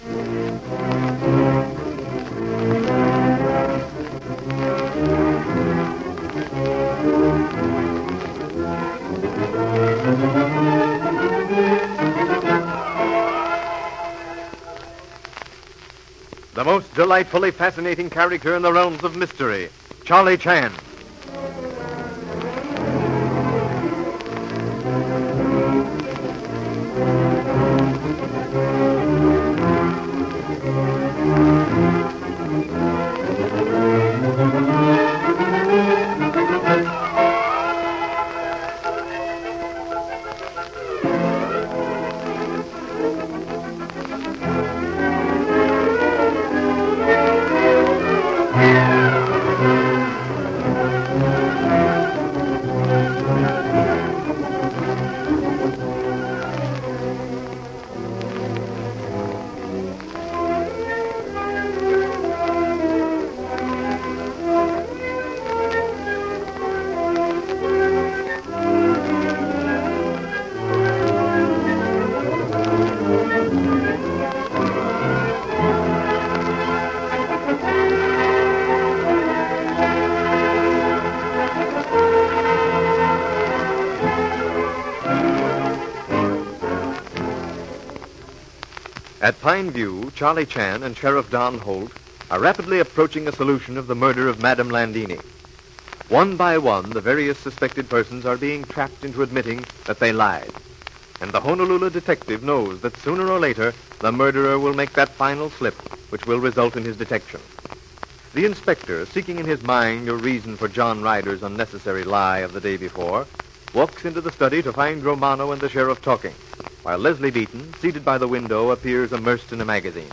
The most delightfully fascinating character in the realms of mystery, Charlie Chan. At Pine View, Charlie Chan and Sheriff Don Holt are rapidly approaching a solution of the murder of Madame Landini. One by one, the various suspected persons are being trapped into admitting that they lied. And the Honolulu detective knows that sooner or later, the murderer will make that final slip, which will result in his detection. The inspector, seeking in his mind a reason for John Ryder's unnecessary lie of the day before, walks into the study to find Romano and the sheriff talking, while Leslie Beaton, seated by the window, appears immersed in a magazine.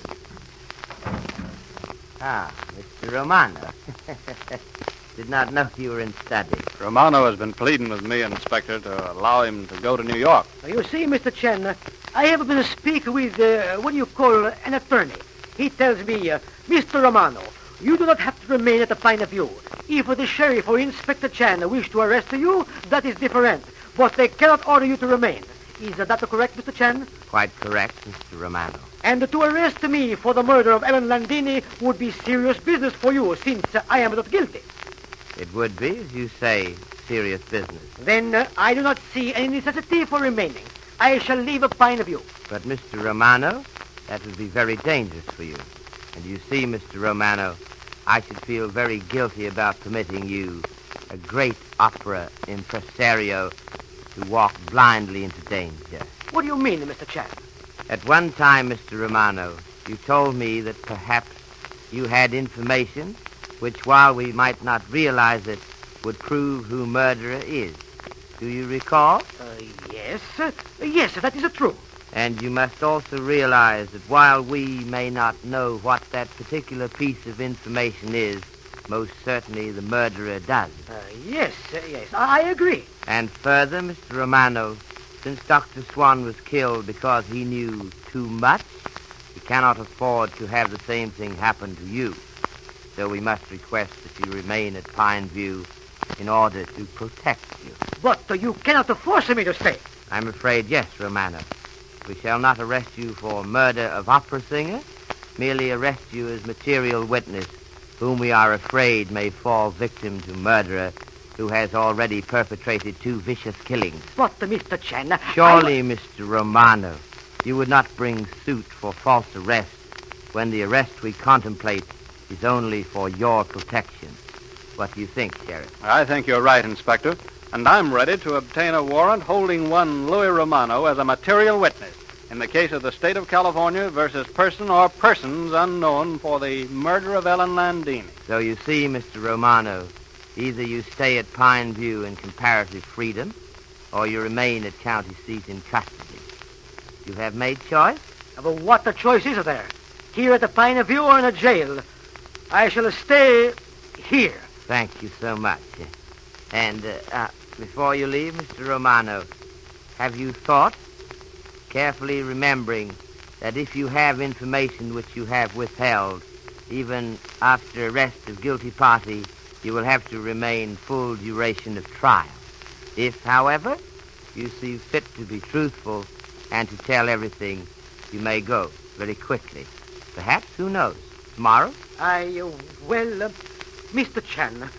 Ah, Mr. Romano. Did not know you were in study. Romano has been pleading with me, Inspector, to allow him to go to New York. You see, Mr. Chen, I have been speaking with, an attorney. He tells me, Mr. Romano, you do not have to remain at the Pine View. If the sheriff or Inspector Chan wish to arrest you, that is different. But they cannot order you to remain. Is that correct, Mr. Chan? Quite correct, Mr. Romano. And to arrest me for the murder of Ellen Landini would be serious business for you, since I am not guilty. It would be, as you say, serious business. Then I do not see any necessity for remaining. I shall leave Pine View. But, Mr. Romano, that would be very dangerous for you. And you see, Mr. Romano, I should feel very guilty about permitting you, a great opera impresario, to walk blindly into danger. What do you mean, Mr. Chan? At one time, Mr. Romano, you told me that perhaps you had information which, while we might not realize it, would prove who murderer is. Do you recall? Yes. Yes, that is true. And you must also realize that while we may not know what that particular piece of information is, most certainly the murderer does. Yes, I agree. And further, Mr. Romano, since Dr. Swan was killed because he knew too much, he cannot afford to have the same thing happen to you. So we must request that you remain at Pine View in order to protect you. But you cannot force me to stay. I'm afraid yes, Romano. We shall not arrest you for murder of opera singer, merely arrest you as material witness, whom we are afraid may fall victim to murderer who has already perpetrated 2 vicious killings. But, Mr. Chen... Surely, Mr. Romano, you would not bring suit for false arrest when the arrest we contemplate is only for your protection. What do you think, Sheriff? I think you're right, Inspector. And I'm ready to obtain a warrant holding one Louis Romano as a material witness in the case of the state of California versus person or persons unknown for the murder of Ellen Landini. So you see, Mr. Romano, either you stay at Pine View in comparative freedom, or you remain at county seat in custody. You have made choice? But what the choice is there? Here at the Pine View or in a jail? I shall stay here. Thank you so much. And before you leave, Mr. Romano, have you thought, carefully remembering that if you have information which you have withheld, even after arrest of guilty party, you will have to remain full duration of trial. If, however, you see fit to be truthful and to tell everything, you may go. very quickly. Perhaps, who knows, tomorrow? Mr. Chan,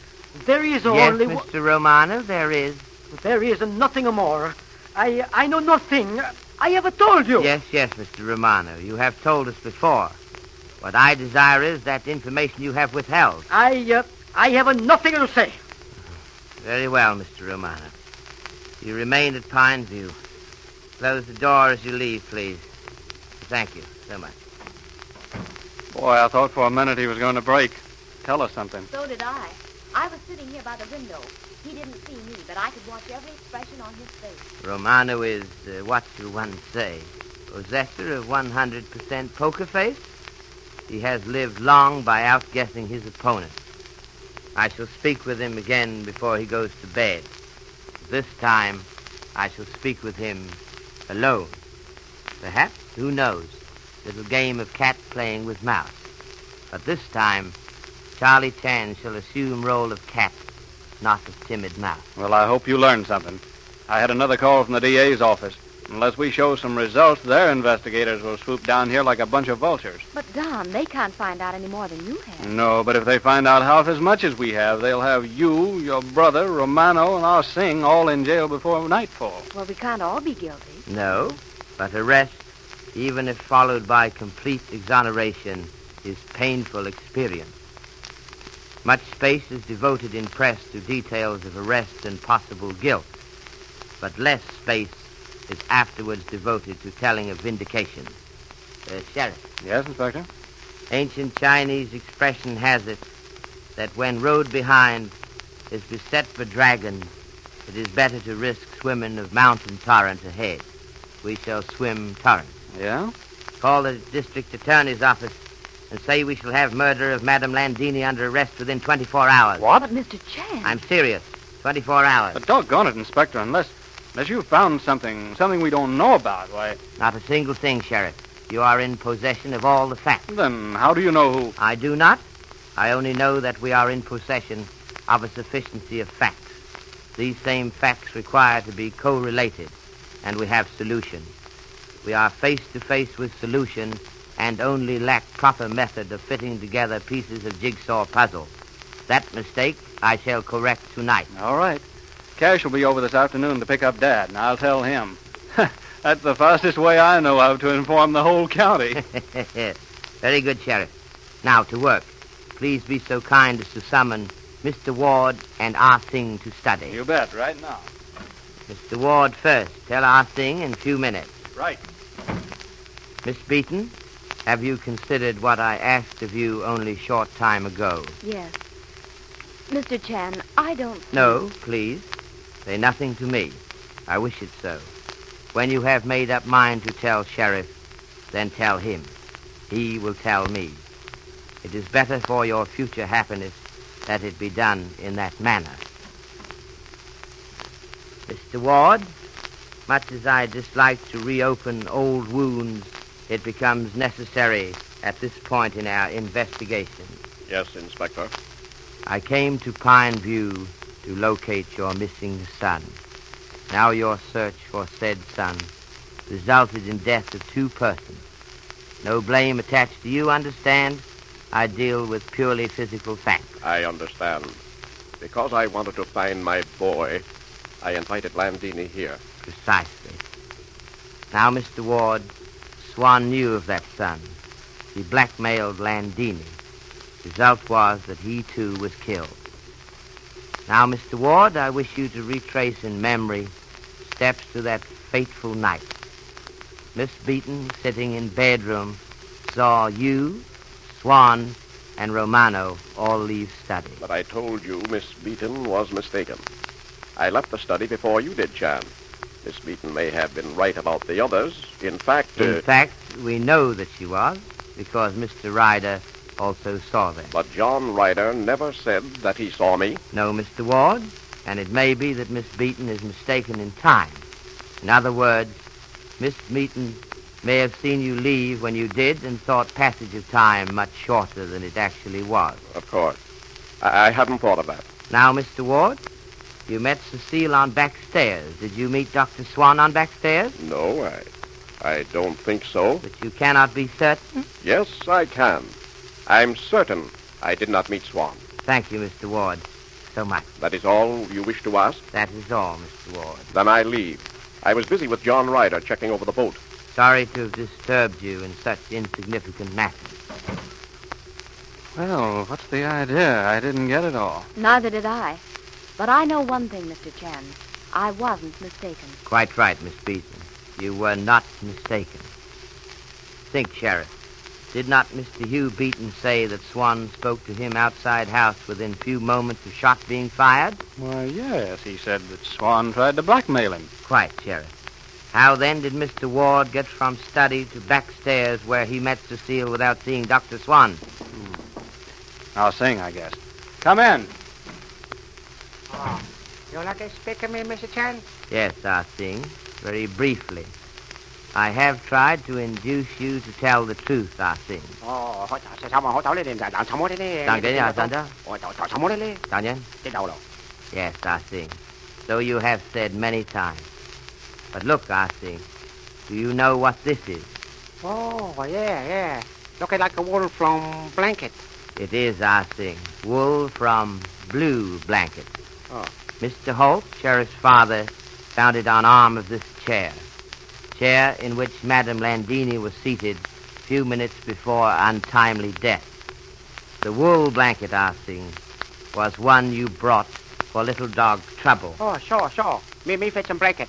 there is Yes, only... Mr. Romano, there is. There is nothing more. I know nothing. I have told you. Yes, Mr. Romano. You have told us before. What I desire is that information you have withheld. I have nothing to say. Very well, Mr. Romano. You remain at Pine View. Close the door as you leave, please. Thank you so much. Boy, I thought for a minute he was going to break. Tell us something. So did I. I was sitting here by the window. He didn't see me, but I could watch every expression on his face. Romano is, what shall one say, possessor of 100% poker face? He has lived long by outguessing his opponent. I shall speak with him again before he goes to bed. This time, I shall speak with him alone. Perhaps, who knows, little game of cat playing with mouse. But this time, Charlie Chan shall assume role of cat, not of timid mouse. Well, I hope you learned something. I had another call from the DA's office. Unless we show some results, their investigators will swoop down here like a bunch of vultures. But, Don, they can't find out any more than you have. No, but if they find out half as much as we have, they'll have you, your brother, Romano, and our Singh all in jail before nightfall. Well, we can't all be guilty. No, but arrest, even if followed by complete exoneration, is painful experience. Much space is devoted in press to details of arrest and possible guilt, but less space is afterwards devoted to telling of vindication. Sheriff. Yes, Inspector? Ancient Chinese expression has it that when road behind is beset for dragons, it is better to risk swimming of mountain torrent ahead. We shall swim torrent. Yeah? Call the district attorney's office and say we shall have murder of Madame Landini under arrest within 24 hours. What? But, Mr. Chan... I'm serious. 24 hours. But doggone it, Inspector, unless you found something we don't know about, why... Not a single thing, Sheriff. You are in possession of all the facts. Then how do you know who... I do not. I only know that we are in possession of a sufficiency of facts. These same facts require to be correlated, and we have solution. We are face to face with solution and only lack proper method of fitting together pieces of jigsaw puzzle. That mistake I shall correct tonight. All right. Cash will be over this afternoon to pick up Dad, and I'll tell him. That's the fastest way I know of to inform the whole county. Very good, Sheriff. Now, to work. Please be so kind as to summon Mr. Ward and Ah Sing to study. You bet, right now. Mr. Ward first. Tell Ah Sing in a few minutes. Right. Miss Beaton, have you considered what I asked of you only short time ago? Yes. Mr. Chan, I don't... No, please. Say nothing to me. I wish it so. When you have made up mind to tell Sheriff, then tell him. He will tell me. It is better for your future happiness that it be done in that manner. Mr. Ward, much as I dislike to reopen old wounds, it becomes necessary at this point in our investigation. Yes, Inspector. I came to Pine View to locate your missing son. Now your search for said son resulted in death of 2 persons. No blame attached to you, understand? I deal with purely physical facts. I understand. Because I wanted to find my boy, I invited Landini here. Precisely. Now, Mr. Ward, Swan knew of that son. He blackmailed Landini. Result was that he, too, was killed. Now, Mr. Ward, I wish you to retrace in memory steps to that fateful night. Miss Beaton, sitting in bedroom, saw you, Swan, and Romano all leave study. But I told you Miss Beaton was mistaken. I left the study before you did, Chan. Miss Beaton may have been right about the others. In fact, we know that she was, because Mr. Ryder also saw them. But John Ryder never said that he saw me. No, Mr. Ward, and it may be that Miss Beaton is mistaken in time. In other words, Miss Beaton may have seen you leave when you did and thought passage of time much shorter than it actually was. Of course. I hadn't thought of that. Now, Mr. Ward, you met Cecile on back stairs. Did you meet Dr. Swan on back stairs? No, I don't think so. But you cannot be certain? Yes, I can. I'm certain I did not meet Swan. Thank you, Mr. Ward, so much. That is all you wish to ask? That is all, Mr. Ward. Then I leave. I was busy with John Ryder checking over the boat. Sorry to have disturbed you in such insignificant matters. Well, what's the idea? I didn't get it all. Neither did I. But I know one thing, Mr. Chan. I wasn't mistaken. Quite right, Miss Beaton. You were not mistaken. Think, Sheriff. Did not Mr. Hugh Beaton say that Swan spoke to him outside house within few moments of shot being fired? Why, yes. He said that Swan tried to blackmail him. Quite, Sheriff. How then did Mr. Ward get from study to back stairs where he met Cecile without seeing Dr. Swan? I'll sing, I guess. Come in. Oh, you'd like to speak to me, Mr. Chan? Yes, Ah Sing. Very briefly. I have tried to induce you to tell the truth, Ah Sing. Ồ, sao mà họ tao lên làm sao mới thế? Tao cái gì sao? Ôi, sao mới lên? Tao nhá. Cái đầu đâu? Yes, Ah Sing. So you have said many times. But look, Ah Sing, do you know what this is? Oh, yeah. Look like a wool from blanket. It is, Ah Sing, wool from blue blanket. Oh. Mr. Holt, Sheriff's father, found it on arm of this chair in which Madame Landini was seated a few minutes before untimely death. The wool blanket, Ah Sing, was one you brought for little dog Trouble. Oh, sure. Me fetch some blanket.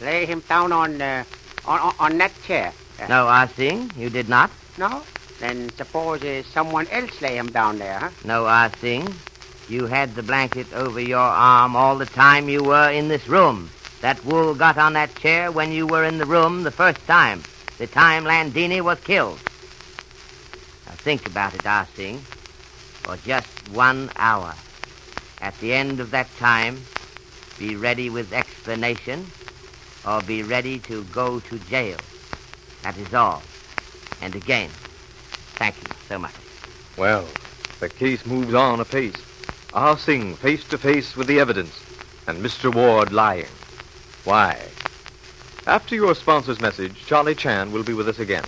Lay him down on that chair. No, Ah Sing, you did not. No? Then suppose someone else lay him down there, huh? No, Ah Sing, you had the blanket over your arm all the time you were in this room. That wool got on that chair when you were in the room the first time, the time Landini was killed. Now think about it, Ah Sing, for just 1 hour. At the end of that time, be ready with explanation or be ready to go to jail. That is all. And again, thank you so much. Well, the case moves on apace. Ah Sing face to face with the evidence, and Mr. Ward lying. Why? After your sponsor's message, Charlie Chan will be with us again.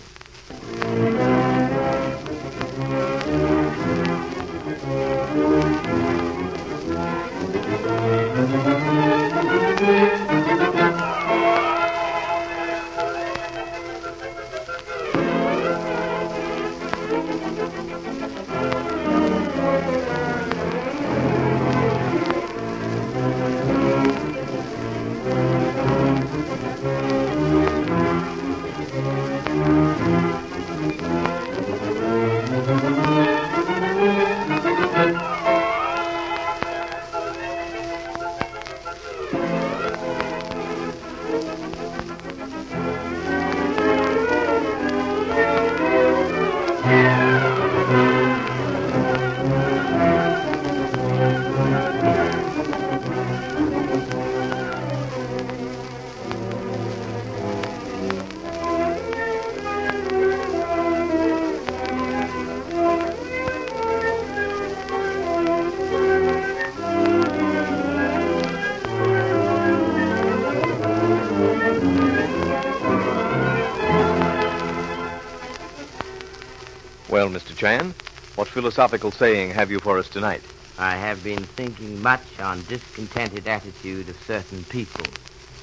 Well, Mr. Chan, what philosophical saying have you for us tonight? I have been thinking much on discontented attitude of certain people.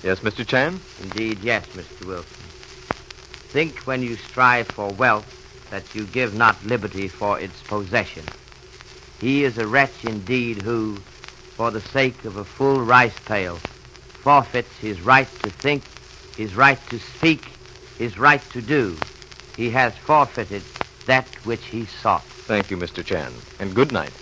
Yes, Mr. Chan? Indeed, yes, Mr. Wilson. Think when you strive for wealth that you give not liberty for its possession. He is a wretch indeed who, for the sake of a full rice pail, forfeits his right to think, his right to speak, his right to do. He has forfeited that which he sought. Thank you, Mr. Chan, and good night.